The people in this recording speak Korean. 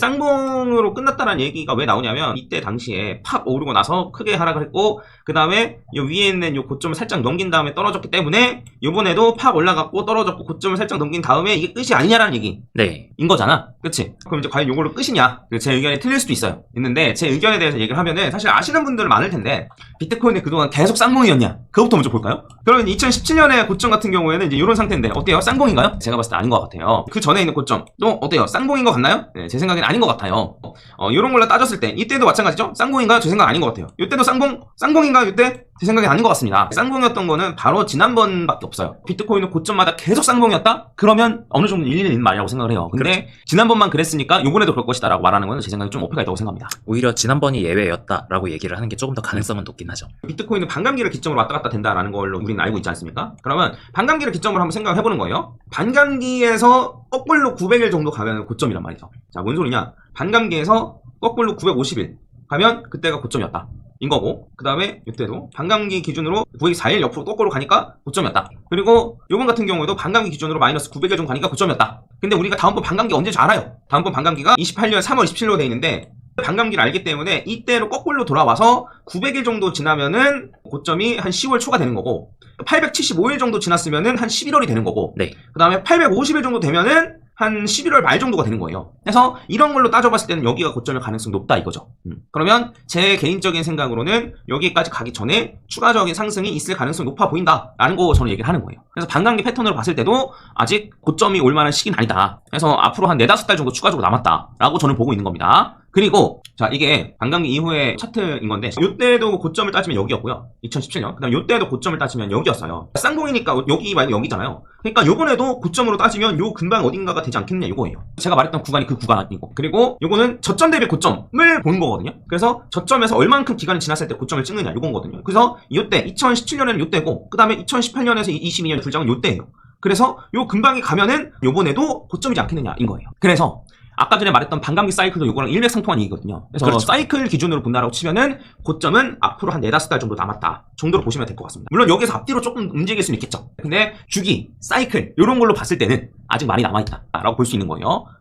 쌍봉으로 끝났다는 얘기가 왜 나오냐면 이때 당시에 팍 오르고 나서 크게 하락을 했고 그 다음에 요 위에 있는 요 고점을 살짝 넘긴 다음에 떨어졌기 때문에 요번에도 팍 올라갔고 떨어졌고 고점을 살짝 넘긴 다음에 이게 끝이 아니냐라는 얘기인 거잖아. 그치? 그럼 이제 과연 요걸로 끝이냐? 제 의견이 틀릴 수도 있어요. 있는데 제 의견에 대해서 얘기를 하면은 사실 아시는 분들은 많을 텐데 비트코인이 그동안 계속 쌍봉이었냐? 그거부터 먼저 볼까요? 그러면 2017년의 고점 같은 경우에는 이제 이런 상태인데 어때요? 쌍봉인가요? 제가 봤을 때 아닌 것 같아요. 그 전에 있는 고점도 어때요? 쌍봉인 것 같나요? 네, 제 생각엔 아닌 것 같아요. 이런 걸로 따졌을 때 이때도 마찬가지죠? 쌍봉인가요? 제 생각 아닌 것 같아요. 이때도 쌍봉인가요? 이때? 제 생각엔 아닌 것 같습니다. 쌍봉이었던 거는 바로 지난번밖에 없어요. 비트코인은 고점마다 계속 쌍봉이었다? 그러면 어느 정도 일리는 있는 말이라고 생각을 해요. 근데 그렇죠. 지난번만 그랬으니까 요번에도 그럴 것이다 라고 말하는 건 제 생각에 좀 어폐가 있다고 생각합니다. 오히려 지난번이 예외였다라고 얘기를 하는 게 조금 더 가능성은 높긴 하죠. 비트코인은 반감기를 기점으로 왔다 갔다 된다라는 걸로 우리는 알고 있지 않습니까? 그러면 반감기를 기점으로 한번 생각을 해보는 거예요. 반감기에서 거꾸로 900일 정도 가면 고점이란 말이죠. 자, 뭔 소리냐? 반감기에서 거꾸로 950일 가면 그때가 고점이었다. 인 거고, 그 다음에 이때도 반감기 기준으로 904일 옆으로 거꾸로 가니까 고점이었다. 그리고 요번 같은 경우에도 반감기 기준으로 마이너스 900일 정도 가니까 고점이었다. 근데 우리가 다음번 반감기 언제인지 알아요. 다음번 반감기가 28년 3월 27일로 돼 있는데 반감기를 알기 때문에 이때로 거꾸로 돌아와서 900일 정도 지나면은 고점이 한 10월 초가 되는 거고 875일 정도 지났으면은 한 11월이 되는 거고 그 다음에 850일 정도 되면은 한 11월 말 정도가 되는 거예요. 그래서 이런 걸로 따져봤을 때는 여기가 고점일 가능성이 높다 이거죠. 그러면 제 개인적인 생각으로는 여기까지 가기 전에 추가적인 상승이 있을 가능성이 높아 보인다라는 거 저는 얘기를 하는 거예요. 그래서 반감기 패턴으로 봤을 때도 아직 고점이 올 만한 시기는 아니다. 그래서 앞으로 한 4-5달 정도 추가적으로 남았다라고 저는 보고 있는 겁니다. 그리고 자 이게 반감기 이후의 차트인 건데 요때도 고점을 따지면 여기였고요. 2017년. 그 다음 요때도 고점을 따지면 여기였어요. 쌍봉이니까 여기 말고 여기잖아요. 그러니까 요번에도 고점으로 따지면 요 근방 어딘가가 되지 않겠냐 이거예요. 제가 말했던 구간이 그 구간이고 그리고 요거는 저점 대비 고점을 보는 거거든요. 그래서 저점에서 얼만큼 기간이 지났을 때 고점을 찍느냐 요건거든요. 그래서 요때 2017년에는 요때고 그 다음에 2018년에서 22년 둘 장은 요때예요. 그래서 요 근방이 가면은 요번에도 고점이지 않겠느냐 인 거예요. 그래서 아까 전에 말했던 반감기 사이클도 요거랑 일맥상통한 얘기거든요. 그래서 그렇죠. 사이클 기준으로 본다라고 치면은 고점은 앞으로 한 4-5달 정도 남았다 정도로 보시면 될 것 같습니다. 물론 여기서 앞뒤로 조금 움직일 수는 있겠죠. 근데 주기, 사이클 이런 걸로 봤을 때는 아직 많이 남아있다 라고 볼 수 있는 거예요.